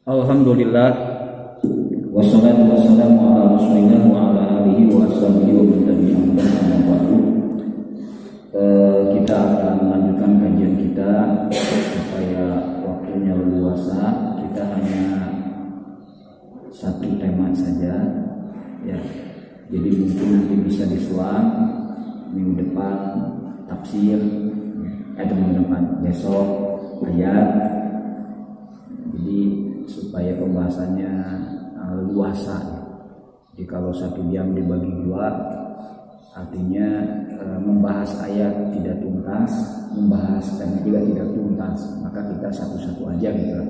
Alhamdulillah, wassalatu wassalamu ala rasulillah wa ala alihi wa ashabihi wa man tabi'ahum bi ihsan ila yaumil din. Kita akan melanjutkan kajian kita supaya waktunya leluasa. Kita hanya satu tema saja, ya. Jadi mungkin nanti bisa disulang minggu depan tafsir, minggu depan besok ayat. Jadi supaya pembahasannya luasa. Jadi kalau 1 jam dibagi 2, artinya membahas ayat tidak tuntas, membahas tema juga tidak tuntas, maka kita satu-satu aja gitu.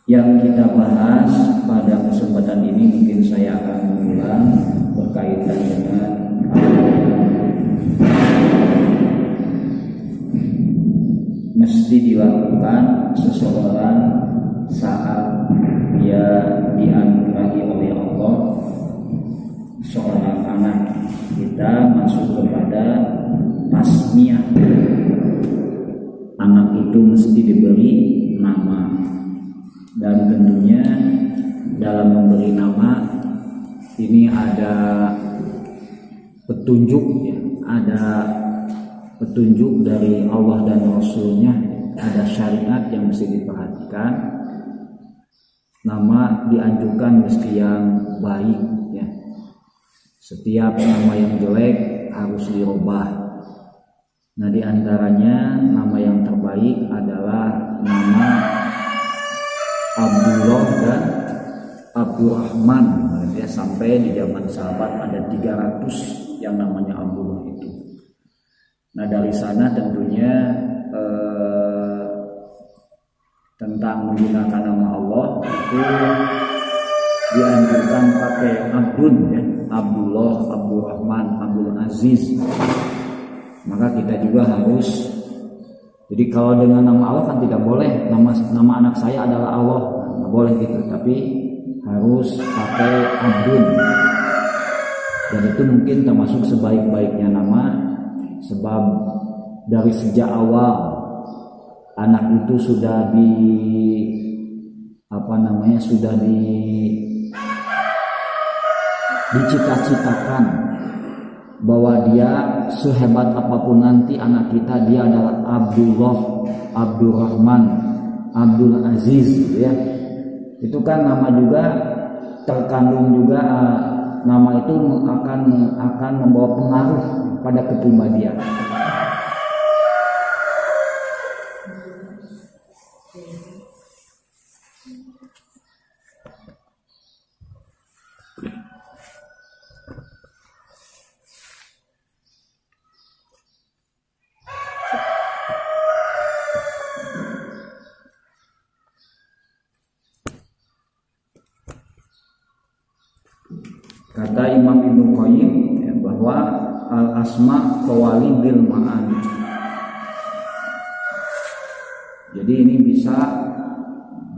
Yang kita bahas pada kesempatan ini mungkin saya akan mengulang berkaitan dengan mesti dilakukan seseorang saat dia dianugerahi oleh Allah seorang anak. Kita masuk kepada tasmiyah. Anak itu mesti diberi nama, dan tentunya dalam memberi nama ini ada petunjuk, ya, ada petunjuk dari Allah dan Rasulnya, ada syariat yang mesti diperhatikan. Nama dianjurkan mesti yang baik, ya. Setiap nama yang jelek harus dirubah. Nah, diantaranya nama yang terbaik adalah nama Abdullah dan Abdurrahman, ya. Sampai di zaman sahabat ada 300 yang namanya Abdullah itu. Nah, dari sana tentunya tentang menggunakan nama Allah itu dianjurkan pakai Abdun, ya. Abdullah, Abdurrahman, Abdul Aziz. Maka kita juga harus, jadi kalau dengan nama Allah kan tidak boleh nama anak saya adalah Allah, nggak boleh gitu, tapi harus pakai Abdun. Dan itu mungkin termasuk sebaik-baiknya nama. Sebab dari sejak awal anak itu sudah dicita-citakan bahwa dia sehebat apapun nanti anak kita, dia adalah Abdullah, Abdurrahman, Abdul Aziz, ya. Itu kan nama juga terkandung juga nama itu akan membawa pengaruh pada kepribadian. Kata Imam Ibnu Qayyim, ya, bahwa al-asma qawalidil ma'ani. Jadi ini bisa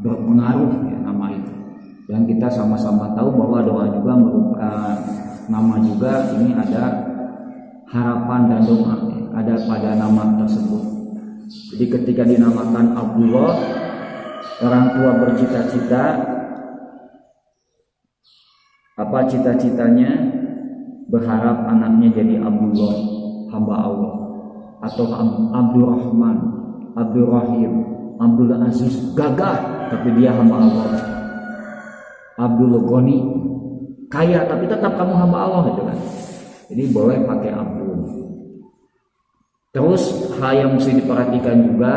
berpengaruh, ya, nama itu. Dan kita sama-sama tahu bahwa doa juga merupakan nama juga, ini ada harapan dan doa, ya, ada pada nama tersebut. Jadi ketika dinamakan Abdullah, orang tua bercita-cita, apa cita-citanya? Berharap anaknya jadi Abdullah, hamba Allah, atau Abdurrahman, Abdurrahim, Abdul Aziz, gagah tapi dia hamba Allah. Abdul Ghani, kaya tapi tetap kamu hamba Allah, gitu kan. Jadi boleh pakai Abdul. Terus hal yang mesti diperhatikan juga,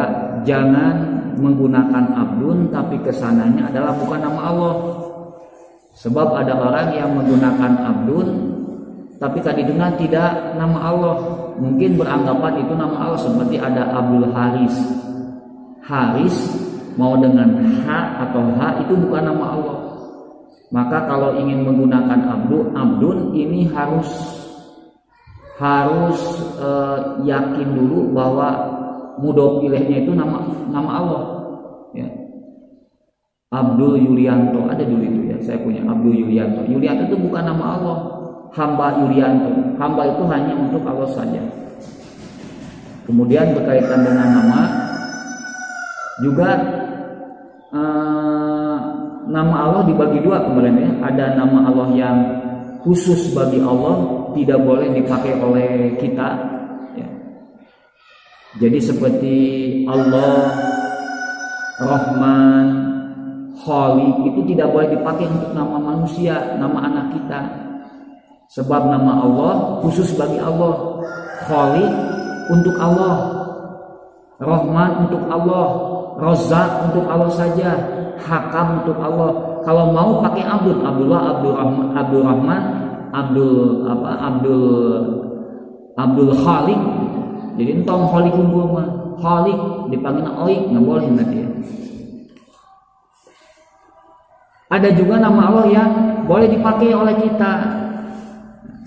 jangan menggunakan Abdun tapi kesananya adalah bukan nama Allah. Sebab ada orang yang menggunakan Abdun tapi kadiduna tidak nama Allah, mungkin beranggapan itu nama Allah. Seperti ada Abdul Haris, Haris mau dengan H atau H itu bukan nama Allah. Maka kalau ingin menggunakan Abdun ini harus yakin dulu bahwa mudhof ilaihnya itu nama Allah, ya. Abdul Yulianto ada dulu itu, ya, saya punya Abdul Yulianto. Yulianto itu bukan nama Allah. Hamba Yulianto, hamba itu hanya untuk Allah saja. Kemudian berkaitan dengan nama juga nama Allah dibagi dua kemarin ya. Ada nama Allah yang khusus bagi Allah, tidak boleh dipakai oleh kita ya. Jadi seperti Allah, Rahman, Khaliq itu tidak boleh dipakai untuk nama manusia, nama anak kita. Sebab nama Allah khusus bagi Allah, Khaliq untuk Allah, Rahman untuk Allah, Razzaq untuk Allah saja, Hakam untuk Allah. Kalau mau pakai Abdul, Abdullah, Abdul Rahman, Abdul Khaliq. Jadi entong Khaliq kumpul mah, Khaliq dipanggil Oik, nggak boleh nanti ya. Ada juga nama Allah yang boleh dipakai oleh kita,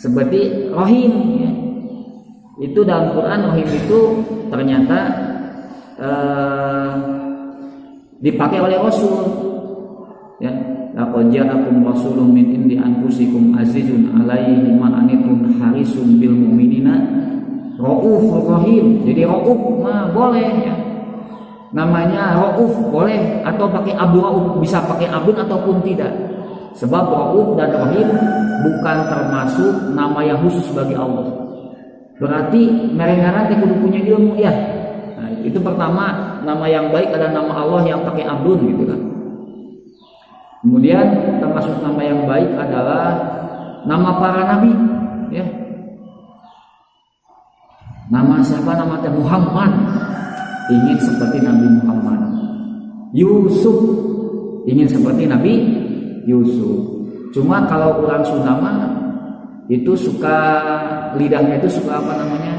seperti Rahim ya. Itu dalam Quran Rahim itu ternyata dipakai oleh Rasul ya. Laqad ja'akum rasulun min indi anfusikum azizun 'alaihi ma anittum harisun bil mu'minina raufur rahim. Jadi rauf mah boleh ya. Namanya rauf boleh, atau pakai Abdul Rauf, bisa pakai Abdul ataupun tidak. Sebab rauf dan rahim bukan termasuk nama yang khusus bagi Allah. Berarti mereka teh kudu punya ilmu ya. Nah, itu pertama, nama yang baik adalah nama Allah yang pakai Abdul gitu kan. Kemudian termasuk nama yang baik adalah nama para nabi ya. Nama siapa? Nama teh Muhammad, ingin seperti Nabi Muhammad. Yusuf, ingin seperti Nabi Yusuf. Cuma kalau orang Sunda mah itu suka lidahnya itu suka apa namanya?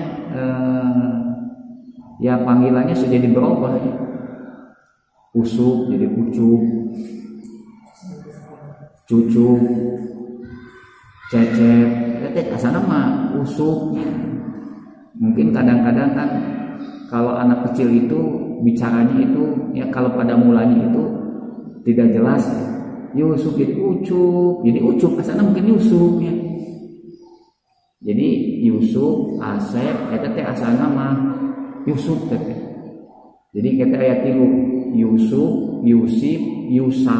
Ya panggilannya sudah jadi berubah ya. Usuk jadi ucup, cucu, cecep, asal nama usuk. Mungkin kadang-kadang kan kalau anak kecil itu bicaranya itu ya kalau pada mulanya itu tidak jelas. Yusuf jadi ucup, asal mungkin Yusuf ya. Jadi Yusuf, Asep, eta teh asal nama Yusuf teh. Jadi kita ayat tilu Yusuf, Yusif, Yusa.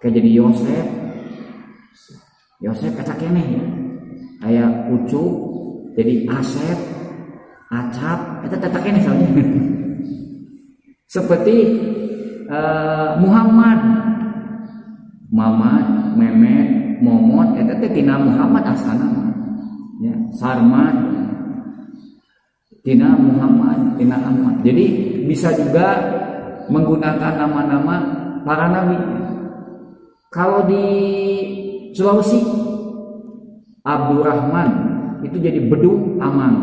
Kayak jadi Yosef kata keneh ya. Aya Ucup jadi Asep, Acap, eta teh keneh soalnya. Seperti Muhammad, Mamat, Memet, Momot, eta teh tina Muhammad asalna ya. Sarman tina Muhammad, tina Ahmad. Jadi bisa juga menggunakan nama-nama para nabi. Kalau di Sulawesi Abdurrahman itu jadi Bedu Amang.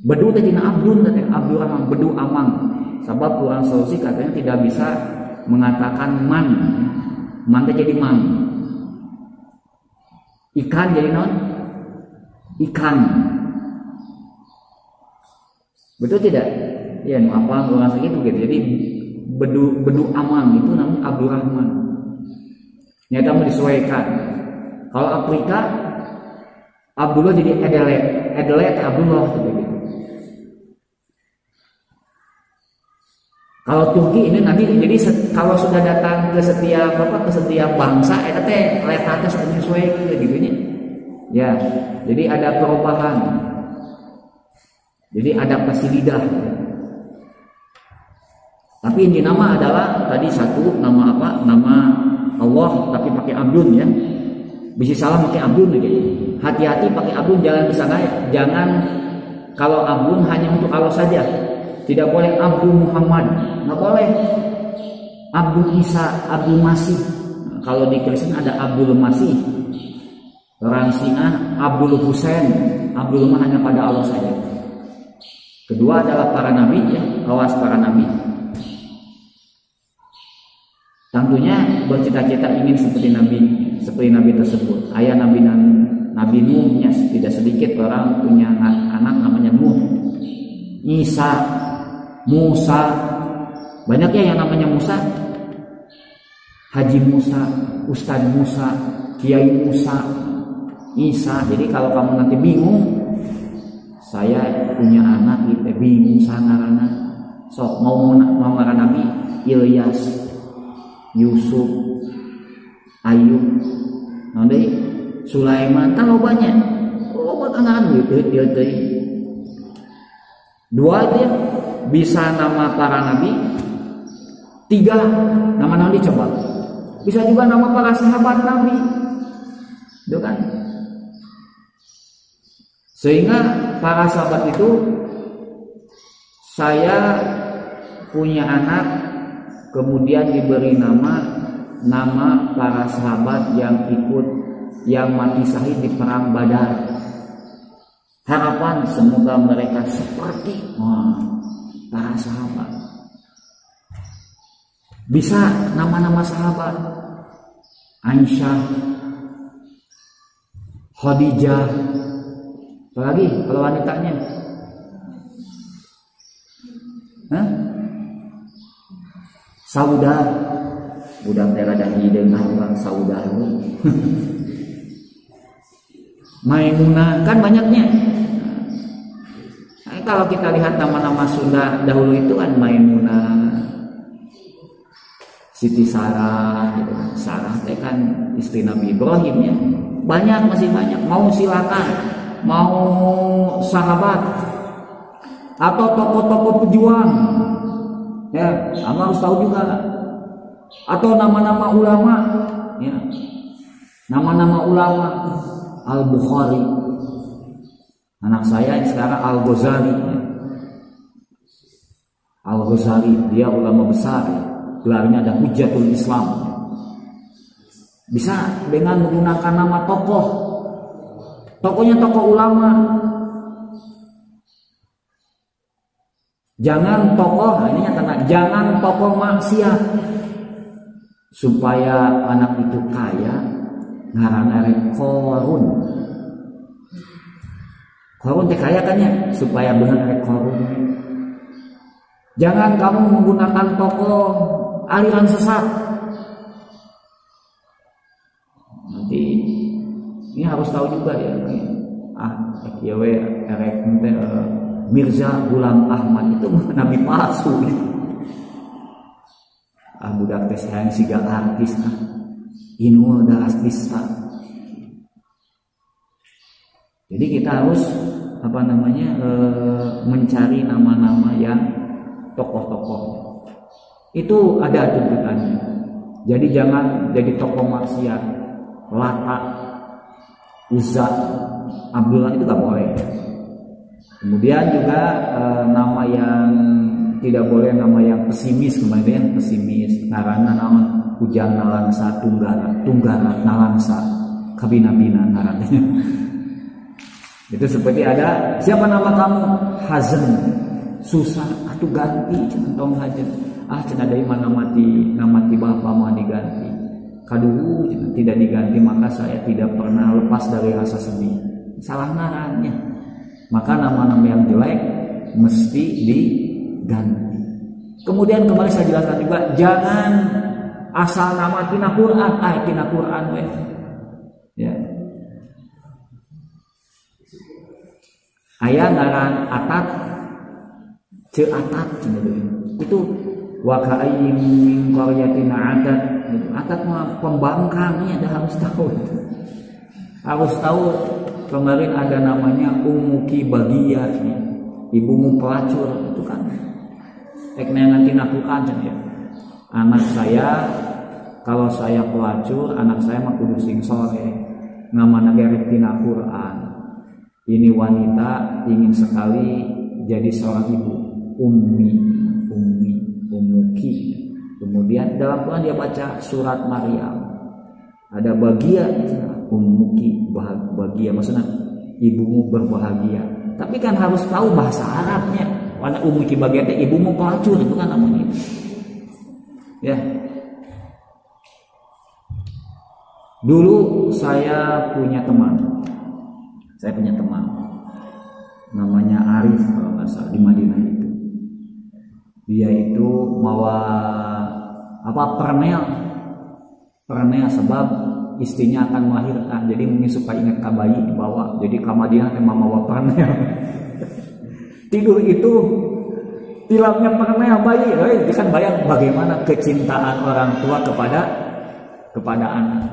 Bedu teh tina Abdun teh Abdurrahman, Bedu Amang. Sebab orang Sulawesi katanya tidak bisa mengatakan man. Man teh jadi mang. Ikan jadi non? Ikan. Betul tidak? Ya, apa orang segitu gitu. Jadi Bedu Amang itu namanya Abdurrahman. Nyata mau disesuaikan. Kalau Afrika Abdullah jadi Edelet Abdullah gitu. Kalau Turki ini nanti jadi kalau sudah datang ke setiap bangsa eta teh letaknya sudah menyesuaikan gitu nya. Ya, jadi ada perubahan. Jadi adaptasi lidah. Tapi inti nama adalah tadi satu nama apa? Nama Allah tapi pakai Abdun ya. Bisa salah pakai Abdun gitu. Hati-hati pakai Abdun, jangan kesana ya. Jangan kalau Abdun hanya untuk Allah saja. Tidak boleh Abdul Muhammad, nggak boleh. Abdul Isa, Abdul Masih. Kalau di Kristen ada Abdul Masih. Orang Syiah Abdul Husain. Abdul mah hanya pada Allah saja. Kedua adalah para nabi ya, awas para nabi. Tentunya bercita-cita ingin seperti nabi tersebut. Ayah Nabi Nuh nya tidak sedikit orang punya anak namanya Nuh. Isa, Musa, banyaknya yang namanya Musa. Haji Musa, Ustadz Musa, Kiai Musa, Isa. Jadi kalau kamu nanti bingung, saya punya anak gitu bingung sangarana. Sok mau ngaran Nabi Ilyas. Yusuf, Ayub, nanti Sulaiman, kan lobanya, loba anak dia dua itu ya, bisa nama para nabi, tiga nama nabi coba, bisa juga nama para sahabat nabi, itu kan, sehingga para sahabat itu, saya punya anak, kemudian diberi nama para sahabat yang mati syahid di perang Badar. Harapan semoga mereka seperti para sahabat. Bisa nama-nama sahabat, Aisyah, Khadijah, apalagi kalau wanitanya, Saudah, budak daerah dah hideung orang Saudah. Maimunah, kan banyaknya. Nah, kalau kita lihat nama-nama Sunda dahulu itu kan Maimunah, Siti Sarah, gitu. Sarah itu kan istri Nabi Ibrahim ya. Banyak, masih banyak. Mau silakan, mau sahabat atau tokoh-tokoh pejuang. Ya, Anda harus tahu juga. Atau nama-nama ulama, ya. Nama-nama ulama, Al-Bukhari. Anak saya sekarang Al-Ghazali. Ya. Al-Ghazali, dia ulama besar. Ya. Gelarnya ada Hujjatul Islam. Bisa dengan menggunakan nama tokoh. Tokohnya tokoh ulama. Jangan tokoh, ini nyata, jangan tokoh maksiat. Supaya anak itu kaya, ngaran arek Korun. Korun teh kaya kan ya, supaya benar arek Korun. Jangan kamu menggunakan tokoh aliran sesat. Nanti ini harus tahu juga ya. Kieu arek teh Mirza Ghulam Ahmad itu nabi palsu. Budak teh sayang siga artis Inul Daratista. Jadi kita harus mencari nama-nama yang tokoh-tokoh. Itu ada tuntutannya. Jadi jangan jadi tokoh maksiat, Lata, Uzza, Abdullah, itu gak boleh. Kemudian juga nama yang tidak boleh, nama yang pesimis, kemudian pesimis, karena nama Ujang Nalangsa Tunggara Nalangsa Kabina-bina ngarannya. Itu seperti ada, siapa nama kamu? Hazem, susah, atuh ganti, centong hajen. Cenah deui mana mati bapak mau diganti. Kaduh, tidak diganti maka saya tidak pernah lepas dari rasa sedih. Salah ngarannya. Maka nama-nama yang jelek mesti diganti. Kemudian kemarin saya jelaskan juga, jangan asal nama tina Quran, tina Quran weh. Ya. Aya ngaran Atat, ce Atat itu wa ka'ayyin min qaryatin Atat. Atat mah pembangkangnya, dah harus tahu. Harus tahu. Kemarin ada namanya Umuki Bagia, ibumu pelacur, itu kan teknik tina Quran ya. Anak saya, kalau saya pelacur, anak saya mah kudu sing soleh, ngamana gerek tina Quran. Ini wanita ingin sekali jadi seorang ibu, Umuki. Kemudian dalam Quran dia baca surat Maryam, ada bagia, Umuki bahagia, maksudnya ibumu berbahagia. Tapi kan harus tahu bahasa Arabnya. Karena Umuki bahagia itu ibumu pelacur, itu kan namanya. Ya. Dulu saya punya teman. Namanya Arif kalau nggak salah, di Madinah itu. Dia itu mawa pernel sebab istrinya akan melahirkan, jadi mungkin supaya ingat ke bayi dibawa, jadi ke Madinah emang mawa pernel. Tidur itu Filmnya pernah bayi, dia kan bayang bagaimana kecintaan orang tua kepada anak.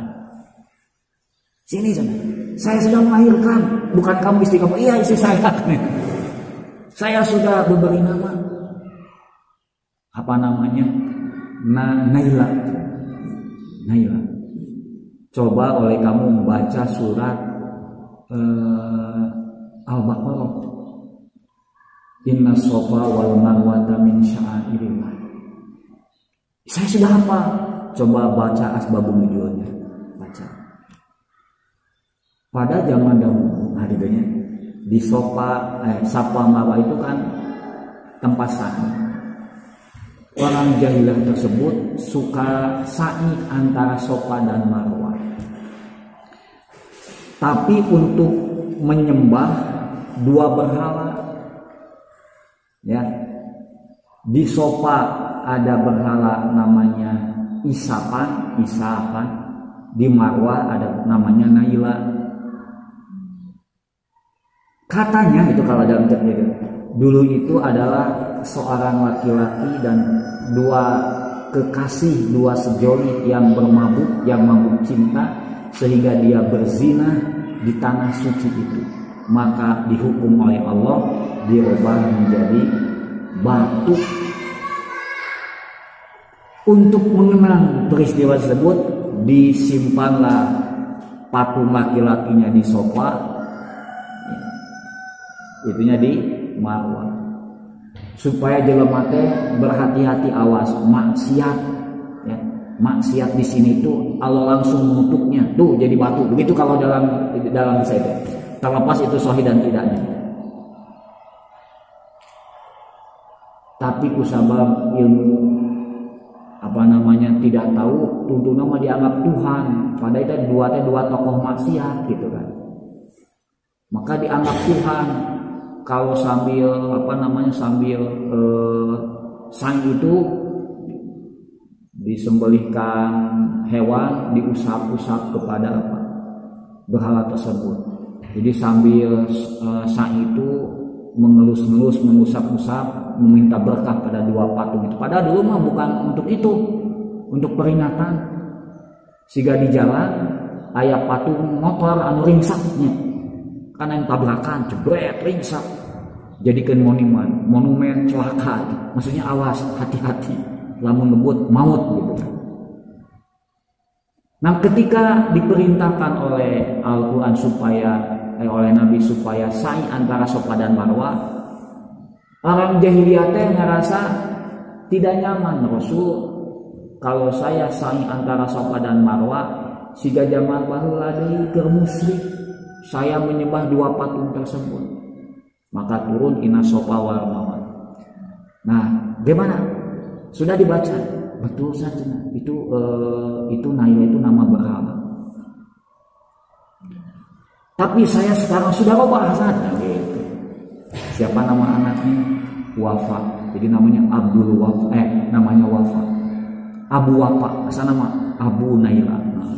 Sini saya sudah melahirkan, bukan kamu istri kamu. Iya, istri saya. Saya sudah memberi nama. Apa namanya? Naila. Naila. Coba oleh kamu membaca surat Al-Baqarah. Inna Safa wal Marwata min sya'airillah. Saya sudah hafal. Coba baca asbabun nuzulnya. Baca. Pada zaman dahulu, adanya di Safa Marwah itu kan tempat sa'i. Orang jahiliyah tersebut suka sa'i antara Safa dan Marwah. Tapi untuk menyembah dua berhala, ya, di Safa ada berhala namanya Isapan, di Marwah ada namanya Naila. Katanya itu kalau dalam cerita itu, dulu itu adalah seorang laki-laki dan dua kekasih, dua sejoli yang mabuk cinta, sehingga dia berzina di tanah suci itu. Maka dihukum oleh Allah dirubah menjadi batu. Untuk mengenang peristiwa tersebut, disimpanlah patung laki-lakinya di Safa, itunya di Marwah, supaya jelema teh berhati-hati, awas maksiat, ya. Maksiat di sini tuh Allah langsung mengutuknya tuh jadi batu. Begitu kalau dalam bisa itu, terlepas itu sahih dan tidaknya. Tapi kusabab ilmu tidak tahu, tuntunan mah dianggap Tuhan. Padahal itu dua tokoh maksiat gitu kan. Maka dianggap Tuhan. Kalau sambil sang itu disembelihkan hewan, diusap-usap kepada berhala tersebut. Jadi sambil sang itu mengelus-ngelus, mengusap-usap, meminta berkah pada dua patung itu. Padahal dulu mah bukan untuk itu, untuk peringatan. Siga di jalan aya patung motor anu ringsaknya, karena yang tabrakan, jebret, ringsak, jadikan monumen celaka. Maksudnya awas, hati-hati, lamun ngebut maut gitu. Nah, ketika diperintahkan oleh Al-Quran oleh Nabi supaya sa'i antara Safa dan Marwah, orang jahiliyah teh ngerasa tidak nyaman. Rasul, kalau saya sa'i antara Safa dan Marwah, siga zaman baheula deui keur musyrik, saya menyembah dua patung tersebut. Maka turun Inna Safa wal Marwah. Nah, gimana? Sudah dibaca, betul saja. Itu Naila itu nama berhala. Tapi saya sekarang sudah rubah saja. Gitu. Siapa nama anaknya? Wafa. Jadi namanya Abdul Wafa. Namanya Wafa. Abu Wafa. Asal nama Abu Naila. Nah,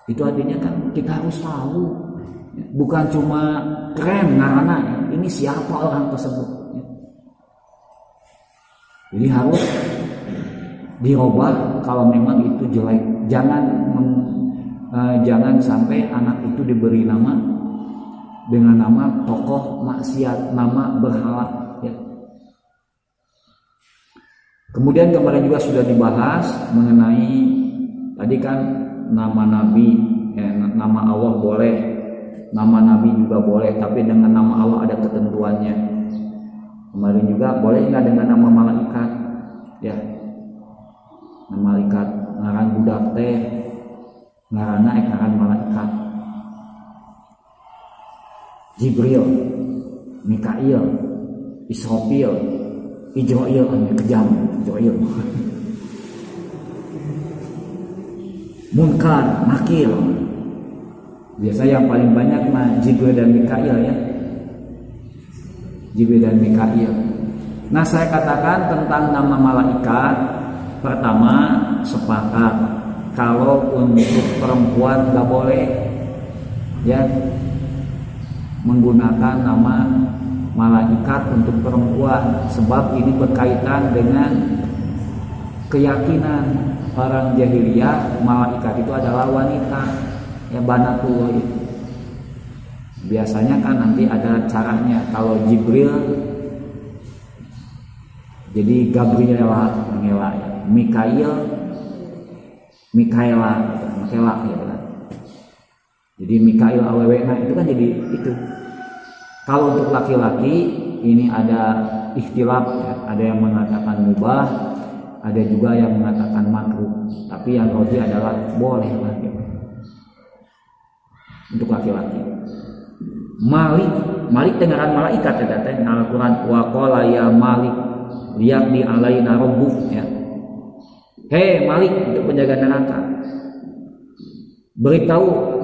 itu artinya kan kita harus tahu. Bukan cuma keren ngarana. Ini siapa orang tersebut. Jadi harus dirubah kalau memang itu jelek. Jangan sampai anak itu diberi nama dengan nama tokoh maksiat, nama berhala, ya. Kemudian kemarin juga sudah dibahas mengenai tadi kan nama Nabi, nama Allah boleh, nama Nabi juga boleh, tapi dengan nama Allah ada ketentuannya. Kemarin juga boleh nggak dengan nama malaikat, ya. Nama malaikat ngaran budak teh ngaranna ngaran malaikat. Jibril, Mikail, Israfil, Ijrail, kejam Ijrail. Munkar, Nakir. Biasa yang paling banyak mah Jibril dan Mikail, ya. Jibril dan Mikail. Nah, saya katakan tentang nama malaikat. Pertama, sepakat kalau untuk perempuan nggak boleh, ya, menggunakan nama malaikat untuk perempuan, sebab ini berkaitan dengan keyakinan orang jahiliyah malaikat itu adalah wanita, ya banatullah itu. Biasanya kan nanti ada caranya, kalau Jibril jadi Gabriela mengelak, Mikaela gitu kan. Jadi Mikail awewena itu kan jadi itu. Kalau untuk laki-laki ini ada ikhtilaf, ya. Ada yang mengatakan mubah, ada juga yang mengatakan makruh. Tapi yang rajih adalah boleh lah gitu. Untuk laki-laki. Malik dengaran malaikat ya teh Al-Qur'an wa qala ya Malik liyaqdi alaina rabbuk ya. Hei Malik, untuk penjaga neraka,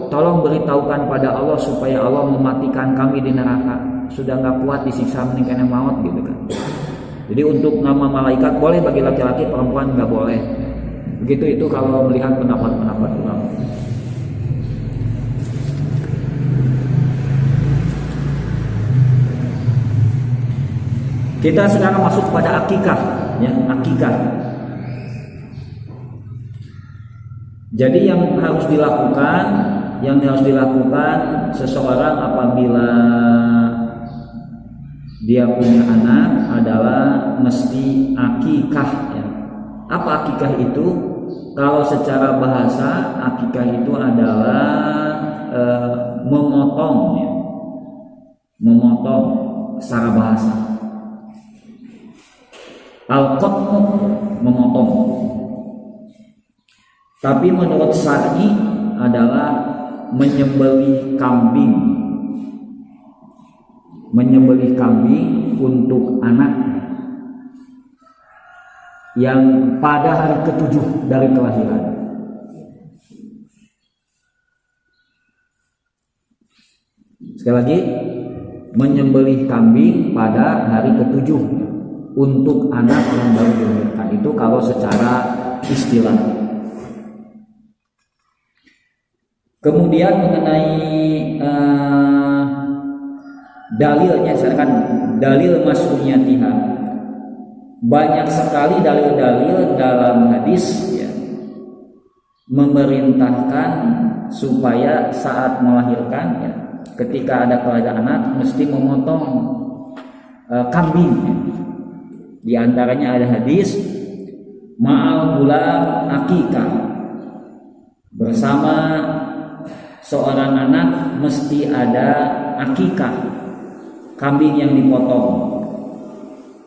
tolong beritahukan pada Allah supaya Allah mematikan kami di neraka. Sudah nggak kuat disiksa meningkatnya maut gitu kan. Jadi untuk nama malaikat boleh bagi laki-laki, perempuan nggak boleh. Begitu itu kalau melihat pendapat-pendapat ulama. Kita sekarang masuk pada akikah, ya akikah. Jadi yang harus dilakukan seseorang apabila dia punya anak adalah mesti akikah ya. Apa akikah itu? Kalau secara bahasa akikah itu adalah memotong ya. Memotong secara bahasa. Al-qatmu memotong. Tapi menurut syar'i adalah menyembelih kambing. Menyembelih kambing untuk anak yang pada hari ke-7 dari kelahiran. Sekali lagi, menyembelih kambing pada hari ke-7 untuk anak yang baru dilahirkan. Itu kalau secara istilah. Kemudian mengenai dalilnya, misalkan dalil mas'uliyatiha, banyak sekali dalil-dalil dalam hadis ya, memerintahkan supaya saat melahirkan ya, ketika ada kelahiran anak mesti memotong kambing ya. Di antaranya ada hadis ma'al gulam akikah, bersama seorang anak mesti ada akikah, kambing yang dipotong.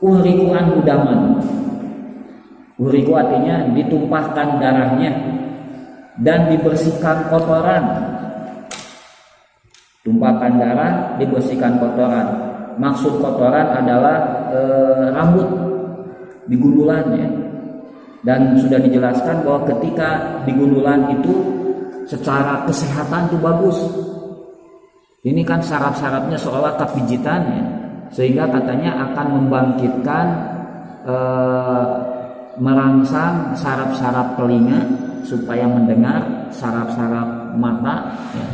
Uhriku an hudaman. Uhriku artinya ditumpahkan darahnya dan dibersihkan kotoran. Tumpahkan darah, dibersihkan kotoran. Maksud kotoran adalah rambut digundulan ya. Dan sudah dijelaskan bahwa ketika digundulan itu secara kesehatan itu bagus. Ini kan saraf-sarafnya seolah kepijitan ya, sehingga katanya akan membangkitkan merangsang saraf-saraf telinga supaya mendengar, saraf-saraf mata ya,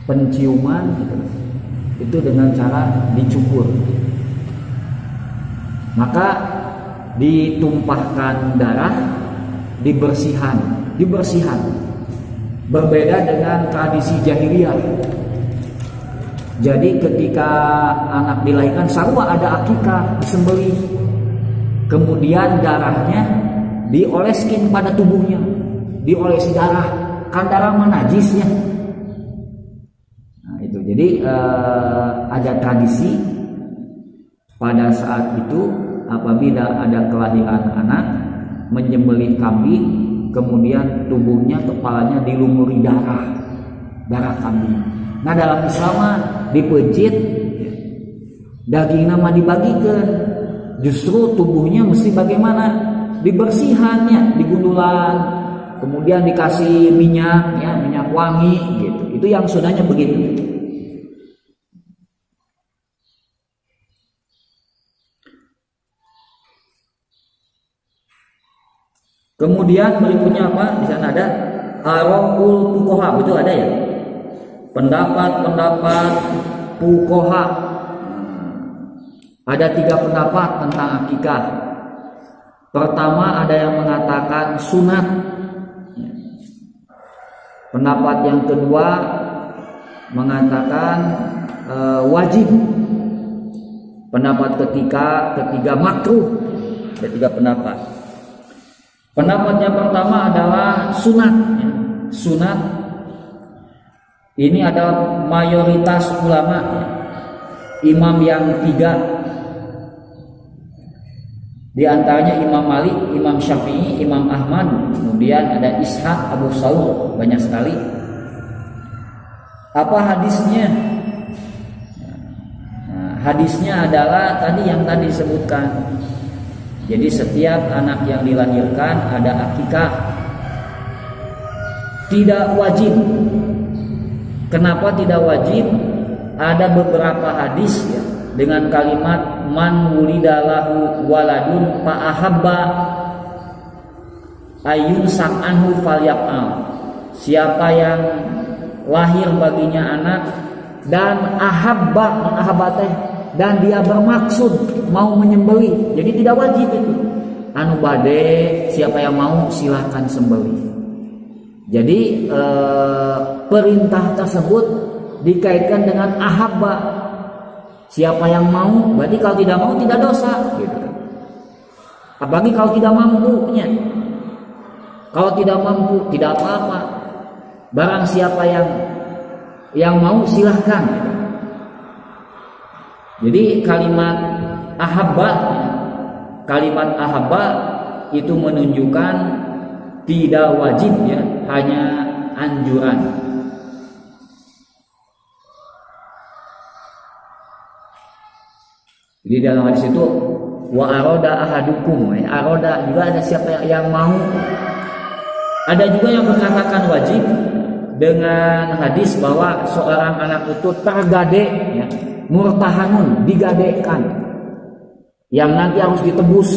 penciuman gitu. Itu dengan cara dicukur. Maka ditumpahkan darah, dibersihan. Berbeda dengan tradisi jahiliyah. Jadi ketika anak dilahirkan sarwa ada akikah, disembelih. Kemudian darahnya dioleskin pada tubuhnya, diolesi darah, kan darah najisnya. Nah itu jadi ada tradisi pada saat itu apabila ada kelahiran anak menyembelih kambing. Kemudian tubuhnya, kepalanya dilumuri darah kambing. Nah dalam Islam dipejit, daging nama dibagikan. Justru tubuhnya mesti bagaimana? Dibersihannya, digundulan, kemudian dikasih minyak, ya minyak wangi, gitu. Itu yang sunahnya begitu. Kemudian berikutnya apa? Di sana ada arahul fuqaha, betul ada ya? Pendapat fuqaha. Ada 3 pendapat tentang akikah. Pertama, ada yang mengatakan sunat. Pendapat yang kedua mengatakan wajib. Pendapat ketiga makruh. Ada 3 pendapat. Pendapat yang pertama adalah sunat. Sunat ini adalah mayoritas ulama, imam yang 3. Di antaranya Imam Malik, Imam Syafi'i, Imam Ahmad, kemudian ada Ishaq, Abu Saud, banyak sekali. Apa hadisnya? Nah, hadisnya adalah tadi yang tadi disebutkan. Jadi setiap anak yang dilahirkan ada akikah. Tidak wajib. Kenapa tidak wajib? Ada beberapa hadis ya, dengan kalimat man wulidalahu waladun fa'ahabba ayun sak'anhu falyaf'al. Siapa yang lahir baginya anak dan ahabba dan dia bermaksud mau menyembelih, jadi tidak wajib itu. Anu bade, siapa yang mau silahkan sembelih. Jadi perintah tersebut dikaitkan dengan ahabba. Siapa yang mau, berarti kalau tidak mau tidak dosa, gitu. Apalagi kalau tidak mampunya. Kalau tidak mampu tidak apa-apa. Barang siapa yang mau silahkan. Jadi kalimat ahabba itu menunjukkan tidak wajib ya, hanya anjuran. Jadi dalam hadis itu wa aroda ahadukum, aroda juga ada siapa yang mau. Ada juga yang berkatakan wajib dengan hadis bahwa seorang anak itu tergade ya, murtahanun, digadekan, yang nanti harus ditebus.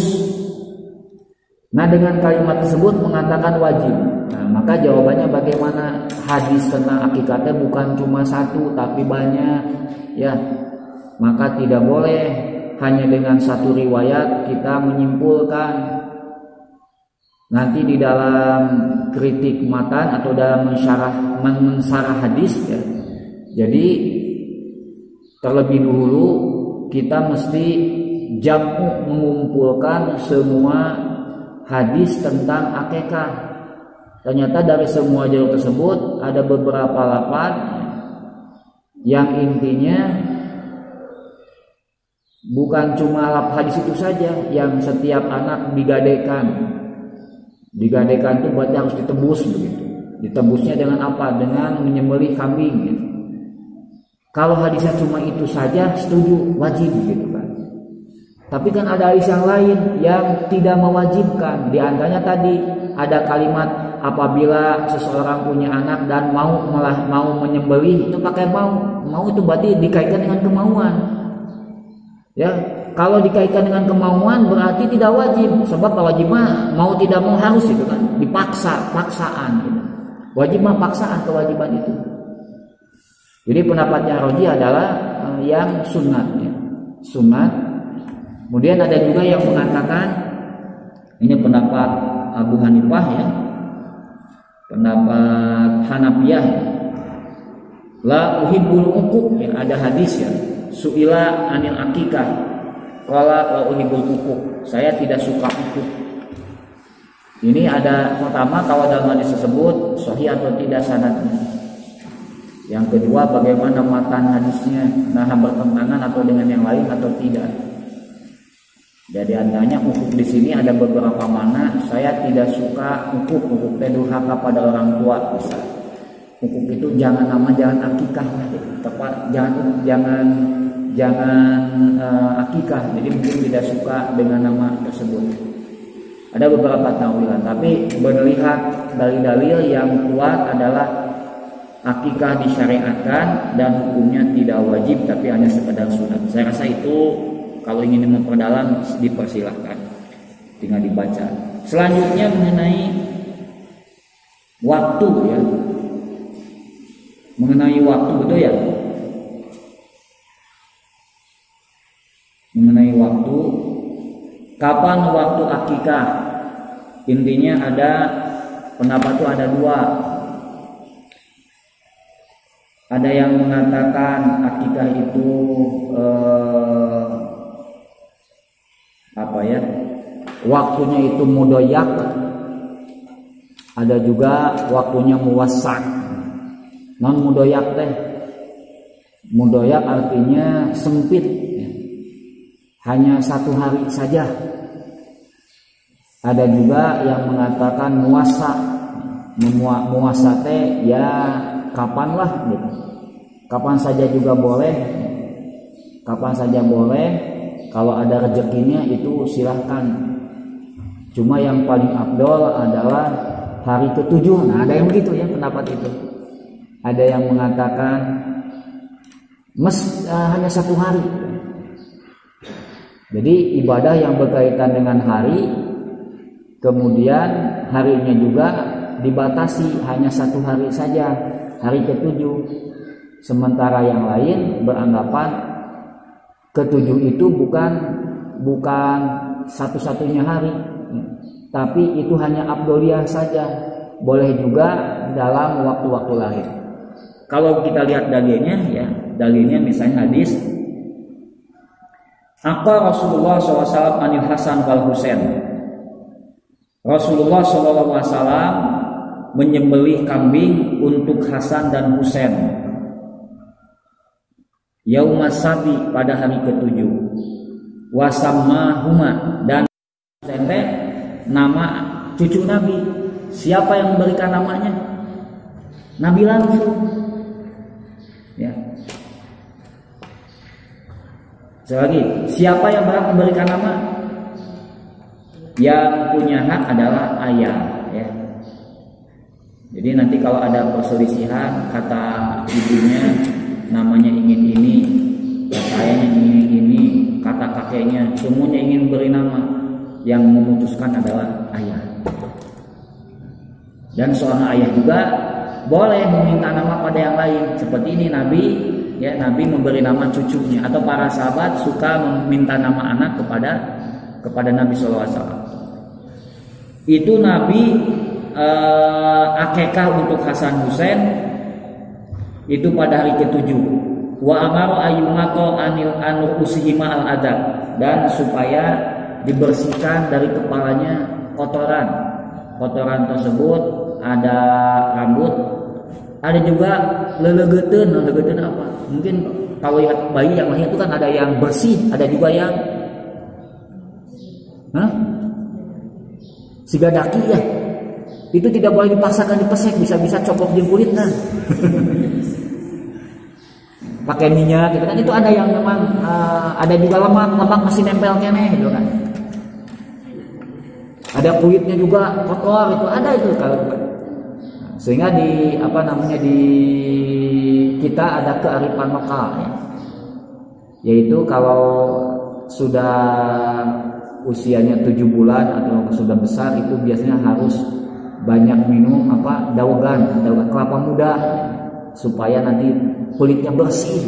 Nah, dengan kalimat tersebut mengatakan wajib. Nah, maka jawabannya bagaimana? Hadis tentang akikatnya bukan cuma 1 tapi banyak ya. Maka tidak boleh hanya dengan 1 riwayat kita menyimpulkan. Nanti di dalam kritik matan atau dalam mensarah hadis ya. Jadi terlebih dahulu kita mesti jamu mengumpulkan semua hadis tentang akikah. Ternyata dari semua jalur tersebut ada beberapa lafaz yang intinya bukan cuma hadis itu saja yang setiap anak digadekan. Digadekan itu berarti harus ditebus begitu. Ditebusnya dengan apa? Dengan menyembelih kambing gitu. Kalau hadisnya cuma itu saja setuju wajib gitu kan. Tapi kan ada hadis yang lain yang tidak mewajibkan. Di antaranya tadi ada kalimat apabila seseorang punya anak dan mau menyembelih itu pakai mau itu berarti dikaitkan dengan kemauan. Ya, kalau dikaitkan dengan kemauan berarti tidak wajib. Sebab wajib mah mau tidak mau harus itu kan, paksaan gitu. Wajib mah paksaan kewajiban itu. Jadi pendapatnya Roji adalah yang sunat ya. Sunat. Kemudian ada juga yang mengatakan ini pendapat Abu Hanifah ya. Pendapat Hanafiyah. La uhibbul uquq ya, ada hadis ya. Su'ila anil akikah qala la uhibbul uquq. Saya tidak suka uquq. Ini ada pertama kalau dalam hadis tersebut sahih atau tidak sanadnya. Yang kedua bagaimana matan hadisnya, nah bertentangan atau dengan yang lain atau tidak. Jadi antaranya uquq di sini ada beberapa makna. Saya tidak suka uquq durhaka pada orang tua bisa. Uquq itu jangan akikah, tepat jangan akikah. Jadi mungkin tidak suka dengan nama tersebut. Ada beberapa tawilan, tapi melihat dalil-dalil yang kuat adalah akikah disyariatkan dan hukumnya tidak wajib tapi hanya sekedar sunat. Saya rasa itu kalau ingin memperdalam dipersilahkan, tinggal dibaca. Selanjutnya mengenai waktu ya. Mengenai waktu betul ya? Mengenai waktu. Kapan waktu akikah? Intinya ada pendapat itu ada dua. Ada yang mengatakan akikah itu waktunya itu mudoyak. Ada juga waktunya muwassa'. Non mudoyak teh. Mudoyak artinya sempit, hanya 1 hari saja. Ada juga yang mengatakan muwassa'. Muwassa' teh ya kapan lah gitu. Kapan saja juga boleh. Kapan saja boleh. Kalau ada rezekinya itu silahkan. Cuma yang paling afdol adalah hari ke-7. Nah, ada yang begitu ya pendapat itu. Ada yang mengatakan hanya 1 hari. Jadi ibadah yang berkaitan dengan hari, kemudian harinya juga dibatasi hanya 1 hari saja, hari ke-7. Sementara yang lain beranggapan ke-7 itu bukan satu-satunya hari, tapi itu hanya afdoliyah saja, boleh juga dalam waktu-waktu lain. Kalau kita lihat dalilnya ya, dalilnya misalnya hadis Aqqa Rasulullah SAW anil Hasan wal Husain. Rasulullah SAW menyembelih kambing untuk Hasan dan Husain. Yaumas Sabi pada hari ke-7. Wasammahuma dan Husain nama cucu Nabi. Siapa yang memberikan namanya? Nabi langsung. Ya. Sekali lagi, siapa yang berhak memberikan nama? Yang punya hak adalah ayah, ya. Jadi nanti kalau ada perselisihan, kata ibunya namanya ingin ini, kata ayahnya ingin ini, kata kakeknya semuanya ingin beri nama, yang memutuskan adalah ayah. Dan seorang ayah juga boleh meminta nama pada yang lain. Seperti ini Nabi, ya, Nabi memberi nama cucunya, atau para sahabat suka meminta nama anak kepada Nabi SAW. Itu Nabi akikah untuk Hasan Husain itu pada hari ke-7. Wa amaru ayyumato anil usihima al adab, dan supaya dibersihkan dari kepalanya kotoran. Kotoran tersebut ada rambut, ada juga lelegeteun. Lelegeteun apa? Mungkin kalau lihat bayi yang lahir itu kan ada yang bersih, ada juga yang siga daki ya. Itu tidak boleh dipaksakan dipesek, bisa-bisa copok di kulitnya. Pakai minyak gitu kan. Itu ada yang memang ada juga lemak masih nempel keneh gitu kan. Ada kulitnya juga kotor, itu ada itu kalau sehingga di di kita ada kearifan lokal ya. Yaitu kalau sudah usianya 7 bulan atau sudah besar itu biasanya harus banyak minum daogan kelapa muda supaya nanti kulitnya bersih.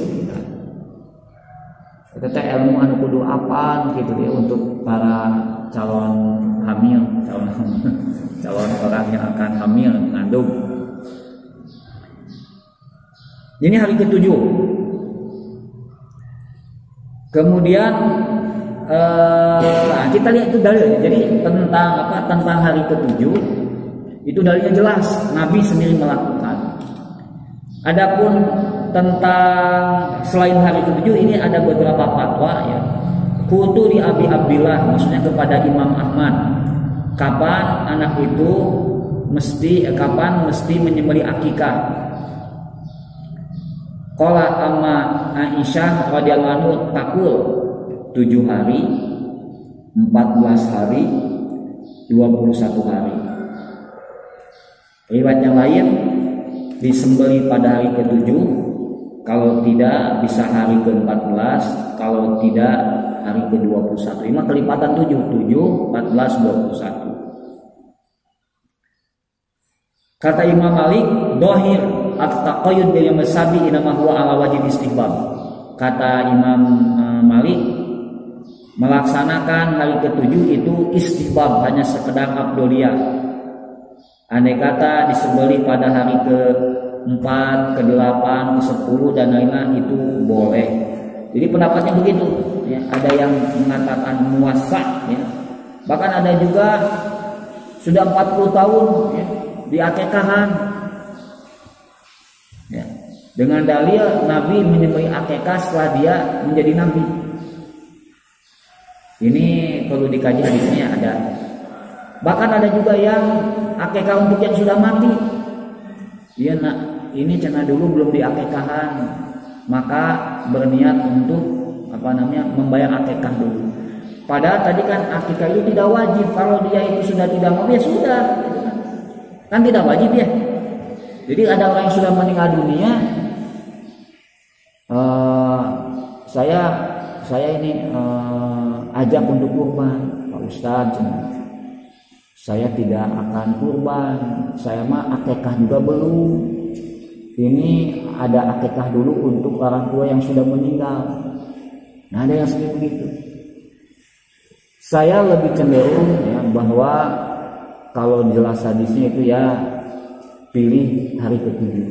Itu teh ilmu anu kudu apaan gitu ya untuk para calon hamil, calon orang yang akan hamil mengandung. Ini hari ke-7. Kemudian kita lihat itu dalil. Jadi tentang hari ke-7 itu dalilnya jelas, Nabi sendiri melakukan. Adapun tentang selain hari ke-7 ini ada beberapa fatwa ya. Qultu li Abi Abdillah, maksudnya kepada Imam Ahmad, kapan anak itu mesti menyembelih akikah. Qala amma Aisyah radhiyallahu anhu taqul 7 hari, 14 hari, 21 hari. Riwayat yang lain disembelih pada hari ke-7, kalau tidak bisa hari ke-14, kalau tidak hari ke-21. Ini kelipatan 7, 14, 21. Kata Imam Malik, dohir at-taqayyud bil masabi inama huwa ala wajib istihbab. Kata Imam Malik, Melaksanakan hari ketujuh itu istihbab, hanya sekedar afdoliyah. Andai kata disembelih pada hari ke-4, ke-8, ke-10 dan lain-lain itu boleh. Jadi pendapatnya begitu ya. Ada yang mengatakan muasa ya. Bahkan ada juga sudah 40 tahun ya, di akekahan ya. Dengan dalil Nabi menyembelih akekah setelah dia menjadi Nabi. Ini perlu dikaji hadisnya ada. Bahkan ada juga yang akekah untuk yang sudah mati. Dia nak ini cina dulu belum diakekahan, maka berniat untuk membayar akekah dulu. Padahal tadi kan akekah itu tidak wajib. Kalau dia itu sudah tidak mau ya sudah, kan tidak wajib ya. Jadi ada orang yang sudah meninggal dunia, saya ini ajak untuk kurban, Pak Ustadz. Saya tidak akan kurban, saya mah akekah juga belum. Ini ada akekah dulu untuk orang tua yang sudah meninggal. Nah, ada yang seperti begitu. Saya lebih cenderung ya, bahwa kalau jelas hadisnya itu ya pilih hari ketujuh.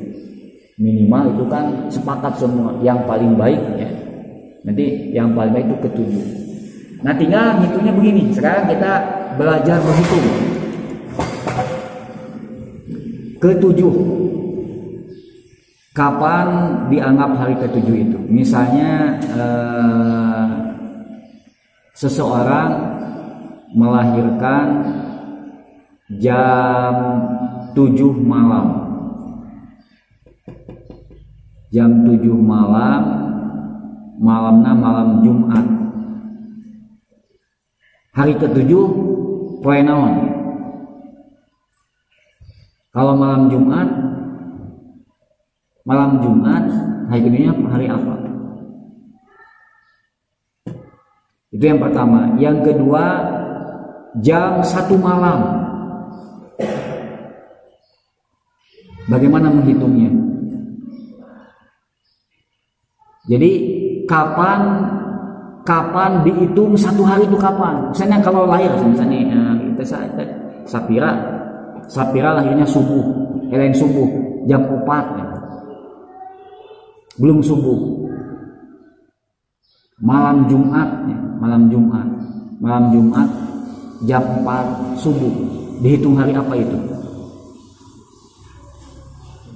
Minimal itu kan sepakat semua yang paling baik ya. Nanti yang paling baik itu ketujuh. Nah, tinggal hitungnya begini. Sekarang kita belajar berhitung. Ketujuh, kapan dianggap hari ketujuh itu? Misalnya seseorang melahirkan jam 7 malam. Jam 7 malam, malamnya malam Jumat. Hari ketujuh poe naon? Kalau malam Jumat hari ketujuhnya hari apa? Itu yang pertama. Yang kedua, jam 1 malam. Bagaimana menghitungnya? Jadi kapan dihitung satu hari itu kapan? Misalnya kalau lahir, misalnya kita Sapira lahirnya subuh, subuh jam 4 ya. Belum subuh. Malam Jumat ya, malam Jumat jam 4 subuh. Dihitung hari apa itu?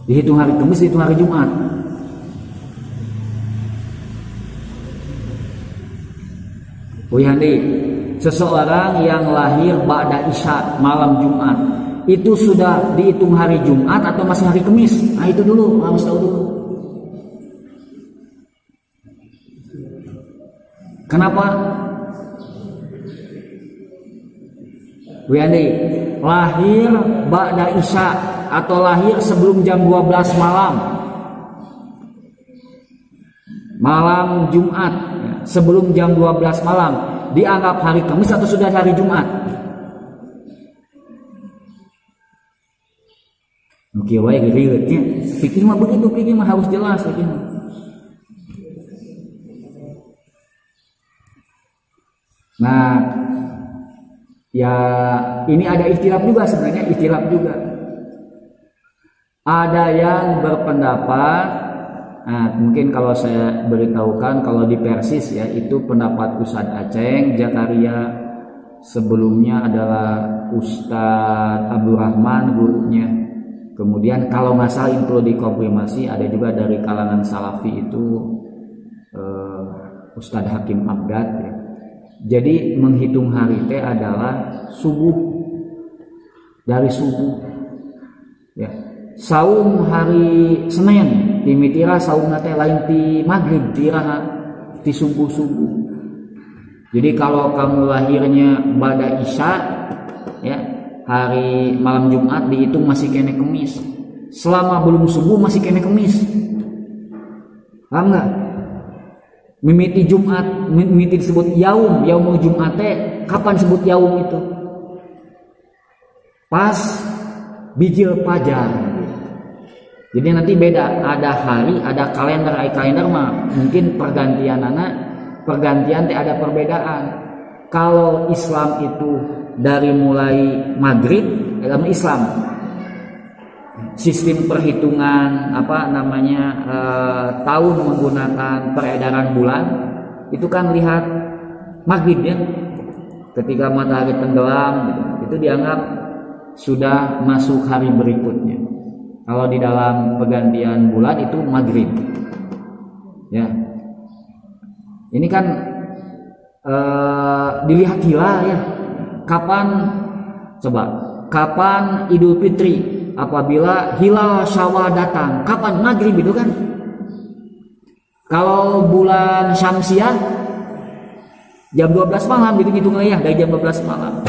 Dihitung hari Kamis, dihitung hari Jumat. Wihandi, seseorang yang lahir ba'da Isya malam Jumat itu sudah dihitung hari Jumat atau masih hari Kamis? Nah, itu dulu harus tahu dulu. Kenapa? Wihandi, lahir ba'da Isya atau lahir sebelum jam 12 malam Jumat, sebelum jam 12 malam dianggap hari Kamis atau sudah hari Jumat? Oke, wae geureutnya. Pikir mah begitu, pikir mah harus jelas pikir mah. Nah, ya ini ada ikhtilaf juga sebenarnya, Ada yang berpendapat, nah, mungkin kalau saya beritahukan, kalau di Persis ya itu pendapat Ustadz Aceng Jakaria, sebelumnya adalah Ustadz Abdul Rahman gurunya. Kemudian kalau masalah ini perlu dikonfirmasi, ada juga dari kalangan Salafi itu Ustadz Hakim Abdad ya. Jadi menghitung hari teh adalah subuh, dari subuh ya. Saum hari Senin timitira saum teh lain ti maghrib tiraha ti subuh-subuh. Jadi kalau kamu lahirnya ba'da Isya ya, hari malam Jumat dihitung masih kene Kemis. Selama belum subuh masih kene Kemis. Paham enggak? Mimiti Jumat, mimiti disebut yaumul Jumat teh kapan sebut yaum itu? Pas bijil pajar. Jadi nanti beda, ada hari, ada kalender mah mungkin pergantian anak pergantian ada perbedaan. Kalau Islam itu dari mulai maghrib dalam Islam sistem perhitungan tahun menggunakan peredaran bulan itu kan lihat maghrib ya, ketika matahari tenggelam gitu, itu dianggap sudah masuk hari berikutnya. Kalau di dalam pergantian bulan itu maghrib ya. Ini kan dilihat hilal ya, kapan Idul Fitri? Apabila hilal Syawal datang, kapan? Maghrib itu kan. Kalau bulan Syamsiah jam 12 malam gitu hitungnya ya, dari jam 12 malam.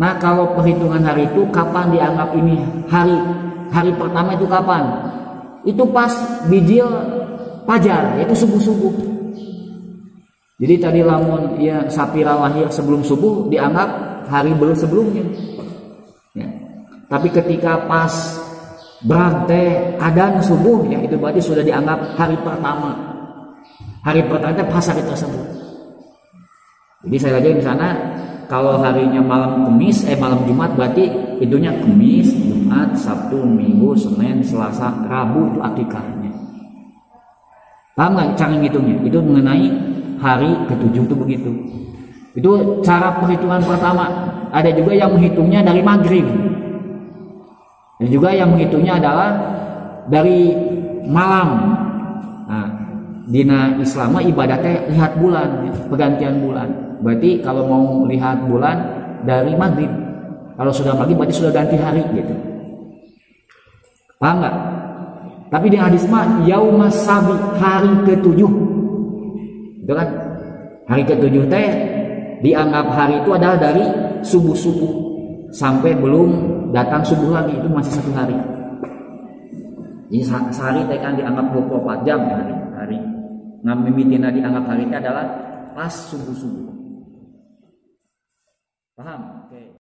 Nah, kalau perhitungan hari itu kapan dianggap ini hari pertama itu kapan? Itu pas bijil fajar, yaitu subuh-subuh. Jadi tadi lamun ya Sapira lahir sebelum subuh dianggap hari belum sebelumnya. Ya. Tapi ketika pas berangkat adzan subuh ya itu berarti sudah dianggap hari pertama. Hari pertama itu pas hari tersebut. Jadi saya aja di sana kalau harinya malam malam Jumat berarti itunya Kamis, Jumat, Sabtu, Minggu, Senin, Selasa, Rabu itu akikahnya. Paham nggak cara ngitungnya? Itu mengenai hari ke-7 itu begitu. Itu cara perhitungan pertama. Ada juga yang menghitungnya dari maghrib. Dan juga yang menghitungnya adalah dari malam. Nah, dina Islam ibadatnya lihat bulan, pergantian bulan. Berarti kalau mau lihat bulan dari maghrib. Kalau sudah maghrib berarti sudah ganti hari gitu. Paham nggak? Tapi di hadis mah yaumas sabi, hari ke-7. Itu kan hari ke-7 teh dianggap hari itu adalah dari subuh-subuh sampai belum datang subuh lagi, itu masih satu hari. Jadi sehari teh kan dianggap 24 jam hari. Ngamimitina dianggap hari itu adalah pas subuh-subuh. Paham? Oke.